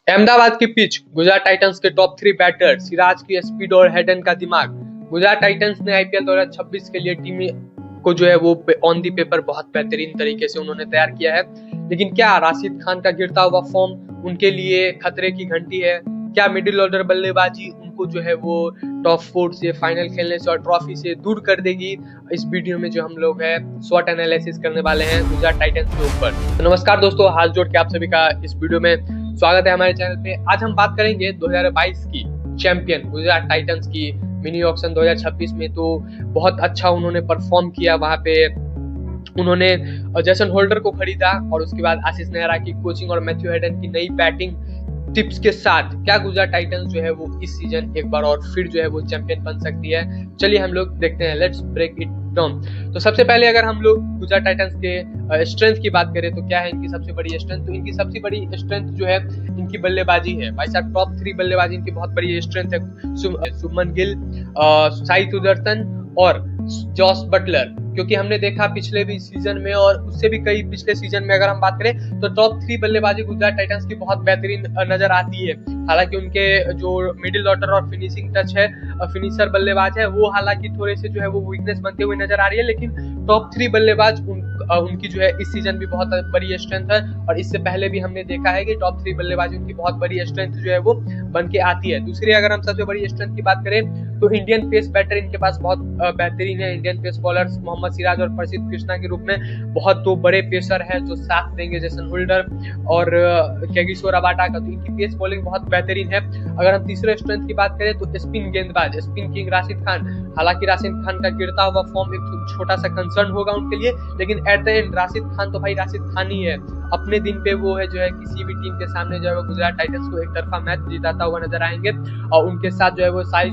अहमदाबाद की pitch, Gujarat Titans के top 3 batter, Siraj की स्पीड और हेडन का दिमाग। गुजरात टाइटंस ने आईपीएल 2026 के लिए टीम को जो है वो ऑन दी पेपर बहुत बेहतरीन तरीके से उन्होंने तैयार किया है। लेकिन क्या राशिद खान का गिरता हुआ फॉर्म उनके लिए खतरे की घंटी है? क्या मिडिल ऑर्डर बल्लेबाजी उनको जो है वो टॉप 4 से, फाइनल खेलने से और ट्रॉफी से दूर कर देगी? इस वीडियो में जो हम लोग है स्वॉट एनालिसिस करने वाले हैं गुजरात टाइटंस के ऊपर। तो नमस्कार दोस्तों, हाथ जोड़ के आप सभी का इस वीडियो में स्वागत है हमारे चैनल पे। आज हम बात करेंगे 2022 की चैंपियन गुजरात टाइटंस की मिनी ऑक्शन 2026 में। तो बहुत अच्छा उन्होंने परफॉर्म किया। वहां पे उन्होंने जेसन होल्डर को खरीदा और उसके बाद आशीष नेहरा की कोचिंग और मैथ्यू हेडन की नई बैटिंग टिप्स के साथ क्या गुजरात टाइटंस जो है वो इस सीजन एक बार और फिर जो है वो चैंपियन बन सकती है? चलिए हम लोग देखते हैं, लेट्स ब्रेक इट डाउन। तो सबसे पहले अगर हम लोग गुजरात टाइटंस के स्ट्रेंथ की बात करें तो क्या है इनकी सबसे बड़ी स्ट्रेंथ? तो इनकी सबसे बड़ी स्ट्रेंथ जो है इनकी बल्लेबाजी है। भाई साहब, टॉप 3 बल्लेबाजी इनकी बहुत बड़ी स्ट्रेंथ है। शुभमन गिल, साई सुदर्शन और जॉस बटलर। क्योंकि हमने देखा पिछले भी सीजन में और उससे भी कई पिछले सीजन में अगर हम बात करें तो टॉप 3 बल्लेबाजी गुजरात टाइटंस की बहुत बेहतरीन नजर आती है। हालांकि उनके जो मिडिल ऑर्डर और फिनिशिंग टच है, फिनिशर बल्लेबाज है, वो हालांकि थोड़े से जो है वो वीकनेस बनते हुए नजर आ रही है। लेकिन टॉप 3 बल्लेबाज उनकी जो है इस सीजन भी बहुत बड़ी स्ट्रेंथ है। और इससे पहले भी हमने देखा है कि टॉप 3 बल्लेबाजी उनकी बहुत बड़ी स्ट्रेंथ जो है वो बन के आती है। दूसरी अगर हम सबसे बड़ी स्ट्रेंथ की बात करें तो इंडियन पेस बैटर इनके पास बहुत बेहतरीन है। Indian pace bowlers Mohammed Siraj और प्रसिद्ध कृष्णा के रूप में बहुत दो बड़े पेसर हैं जो साथ देंगे, जेसन होल्डर और केगिसो रबाडा का। तो इनकी पेस बॉलिंग बहुत बेहतरीन है। अगर हम तीसरे स्ट्रेंथ की बात करें तो स्पिन गेंदबाज, स्पिन किंग राशिद खान। हालांकि राशिद खान का गिरता हुआ फॉर्म एक छोटा सा कंसर्न होगा उनके लिए, लेकिन at the end Rashid Khan तो भाई राशिद खान ही है। अपने दिन पे वो है जो है किसी भी टीम के सामने जो है वो गुजरात टाइटंस को एक तरफा मैच जिताता हुआ नजर आएंगे। और उनके साथ जो है वो साई,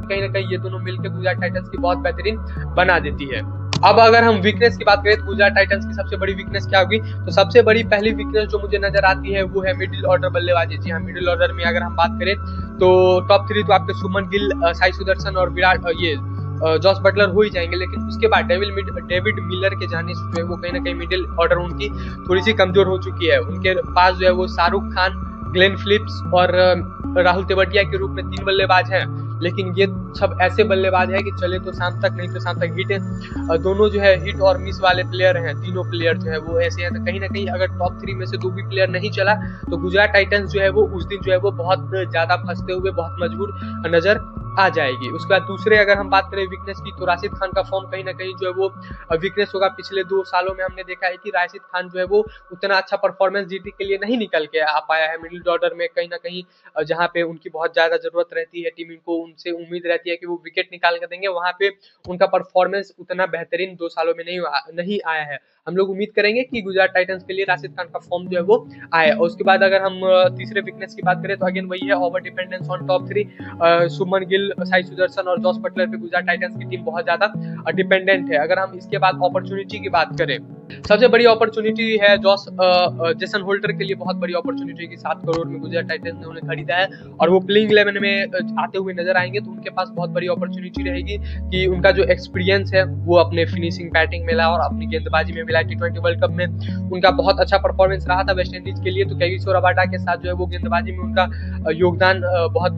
कहीं ना कहीं ये दोनों मिलकर गुजरात टाइटंस की बहुत बेहतरीन बना देती है। अब अगर हम वीकनेस की बात करें तो गुजरात टाइटंस की सबसे बड़ी वीकनेस क्या होगी? तो सबसे बड़ी पहली वीकनेस जो मुझे नजर आती है वो है मिडिल ऑर्डर बल्लेबाजी। जी हाँ, मिडिल ऑर्डर में अगर हम बात करें तो टॉप 3 तो आपके शुभमन गिल, साई सुदर्शन और जॉस बटलर हो ही जाएंगे। लेकिन उसके बाद डेविड मिलर के जाने से जो है वो कहीं ना कहीं मिडिल ऑर्डर उनकी थोड़ी सी कमजोर हो चुकी है। उनके पास जो है वो शाहरुख खान, ग्लेन फिलिप्स और राहुल तेवतिया के रूप में 3 बल्लेबाज हैं। लेकिन ये सब ऐसे बल्लेबाज है कि चले तो शाम तक, नहीं तो शाम तक हिट है। दोनों जो है हिट और मिस वाले प्लेयर हैं। तीनों प्लेयर जो है वो ऐसे हैं। तो कहीं ना कहीं अगर टॉप 3 में से 2 भी प्लेयर नहीं चला तो गुजरात टाइटंस जो है वो उस दिन जो है वो बहुत ज्यादा फंसते हुए बहुत मजबूर नजर आ जाएगी। उसके बाद दूसरे अगर हम बात करें वीकनेस की तो राशिद खान का फॉर्म कहीं ना कहीं जो है वो वीकनेस होगा। पिछले 2 सालों में हमने देखा है कि राशिद खान जो है वो उतना अच्छा परफॉर्मेंस जीटी के लिए नहीं निकल के आ पाया है। मिडिल ऑर्डर में कहीं ना कहीं जहां पे उनकी बहुत ज्यादा जरूरत रहती है, टीम को उनसे उम्मीद रहती है कि वो विकेट निकाल कर देंगे, वहां पे उनका परफॉर्मेंस उतना बेहतरीन 2 सालों में नहीं आया है। हम लोग उम्मीद करेंगे कि गुजरात टाइटंस के लिए राशिद खान का फॉर्म जो है वो आए। और उसके बाद अगर हम तीसरे वीकनेस की बात करें तो अगेन वही है, over dependence on top 3। Shubman Gill, Sai Sudarshan और जॉस बटलर पे गुजरात टाइटंस की टीम बहुत ज्यादा डिपेंडेंट है। अगर हम इसके बाद अपॉर्चुनिटी की बात करें, सबसे बड़ी अपॉर्चुनिटी है जेसन होल्डर के लिए बहुत बड़ी अपॉर्चुनिटी की 7 करोड़ में गुजरात टाइटंस ने उन्हें खरीदा है और वो प्लेइंग 11 में आते हुए नजर आएंगे। तो उनके पास बहुत बड़ी अपॉर्चुनिटी रहेगी कि उनका जो एक्सपीरियंस है वो अपने फिनिशिंग बैटिंग में ला और अपनी गेंदबाजी में मिला। T20 वर्ल्ड कप में उनका बहुत अच्छा परफॉर्मेंस रहा था वेस्ट इंडीज के लिए। तो केगिसो रबाडा के साथ जो है वो गेंदबाजी में उनका योगदान बहुत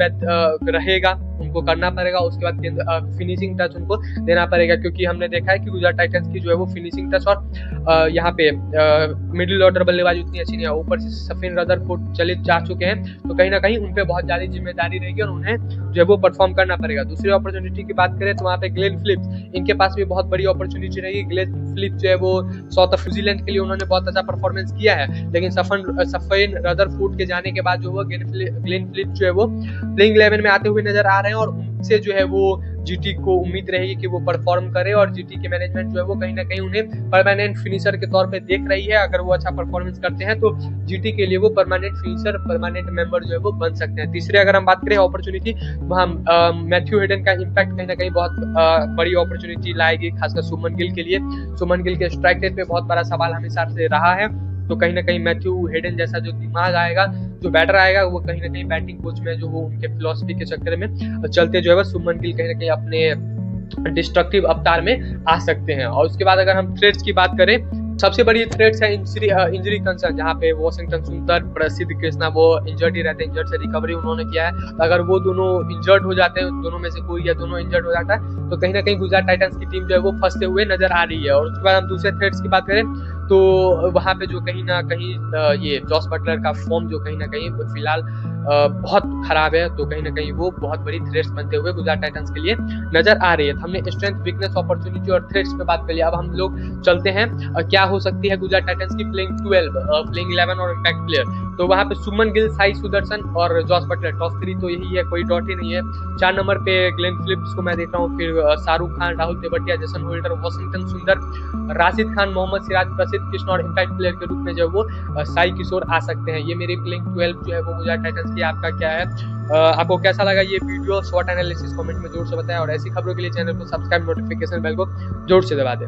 रहेगा, उनको करना पड़ेगा। उसके बाद फिनिशिंग टच उनको देना पड़ेगा, क्योंकि हमने देखा है कि गुजरात टाइटंस की जो है वो फिनिशिंग टच और यहाँ पे मिडिल ऑर्डर बल्लेबाजी उतनी अच्छी नहीं है। ऊपर से सफिन रदरफोर्ड चले जा चुके हैं, तो कहीं ना कहीं उन पे बहुत ज्यादा जिम्मेदारी रहेगी और उन्हें जो है वो परफॉर्म करना पड़ेगा। दूसरी अपॉर्चुनिटी की बात करें तो वहाँ पे ग्लेन फिलिप्स, इनके पास भी बहुत बड़ी अपॉर्चुनिटी रहेगी। ग्लेन फिलिप्स जो है वो साउथ ऑफ न्यूजीलैंड के लिए उन्होंने बहुत अच्छा परफॉर्मेंस किया है। लेकिन सफिन रदरफोर्ड के जाने के बाद जो वो ग्लेन फिलिप्स जो है वो प्लेइंग 11 में आते हुए नजर आ रहे हैं और उनसे जो है वो जीटी को उम्मीद रहेगी कि वो परफॉर्म करे। और जीटी के मैनेजमेंट जो है वो कहीं ना कहीं उन्हें परमानेंट फिनिशर के तौर पे देख रही है। अगर वो अच्छा परफॉर्मेंस करते हैं तो जीटी के लिए वो परमानेंट फिनिशर, परमानेंट मेंबर जो है वो बन सकते हैं। तीसरे अगर हम बात करें अपॉर्चुनिटी, वहाँ मैथ्यू हेडन का इम्पैक्ट कहीं ना कहीं बहुत बड़ी अपॉर्चुनिटी लाएगी, खासकर शुभमन गिल के लिए। शुभमन गिल के स्ट्राइक रेट पे बहुत बड़ा सवाल हमेशा से रहा है। तो कहीं ना कहीं मैथ्यू हेडन जैसा जो दिमाग आएगा, जो बैटर आएगा, वो कहीं ना कहीं बैटिंग कोच में जो वो उनके फिलॉसफी के चक्कर में चलते जो है शुभमन गिल कहीं ना कहीं अपने डिस्ट्रक्टिव अवतार में आ सकते हैं। और उसके बाद अगर हम थ्रेड्स की बात करें सबसे बड़ी थ्रेट्स है इंजरी कंसर्न, जहाँ पे वॉशिंगटन सुंदर, प्रसिद्ध कृष्णा वो इंजर्ड ही रहते हैं, इंजर्ड से रिकवरी उन्होंने किया है। अगर वो दोनों इंजर्ड हो जाते हैं, दोनों में से कोई या दोनों इंजर्ड हो जाता है, तो कहीं ना कहीं गुजरात टाइटंस की टीम जो है वो फंसते हुए नजर आ रही है। और उसके बाद हम दूसरे थ्रेट्स की बात करें तो वहाँ पे जो कहीं ना कहीं ये जॉस बटलर का फॉर्म जो कहीं ना कहीं फिलहाल बहुत खराब है, तो कहीं ना कहीं वो बहुत बड़ी थ्रेट्स बनते हुए गुजरात टाइटंस के लिए नजर आ रही है। तो हमने स्ट्रेंथ, वीकनेस, अपॉर्चुनिटी और थ्रेट्स पे बात कर लिया। अब हम लोग चलते हैं क्या हो सकती है गुजरात टाइटंस की प्लेइंग 11 और इम्पैक्ट प्लेयर। तो वहाँ पे सुमन गिल, साई सुदर्शन और जॉस बटलर, टॉप 3 तो यही है, कोई डॉट ही नहीं है। 4 नंबर पे ग्लेन फिलिप्स को मैं देख रहा हूँ, फिर Shahrukh Khan, Rahul Tewatia, Jason holder, Washington सुंदर, राशिद खान, मोहम्मद सिराज, प्रसिद्ध कृष्णा और इम्पैक्ट प्लेयर के रूप में जो है वो साई किशोर आ सकते हैं। ये मेरी प्लेइंग 12 जो है वो गुजरात टाइटंस की। आपका क्या है? आपको कैसा लगा ये वीडियो? शॉर्ट एनालिसिस कमेंट में जोर से बताएं और ऐसी खबरों के लिए चैनल को सब्सक्राइब, नोटिफिकेशन बेल को जोर से दबा दें।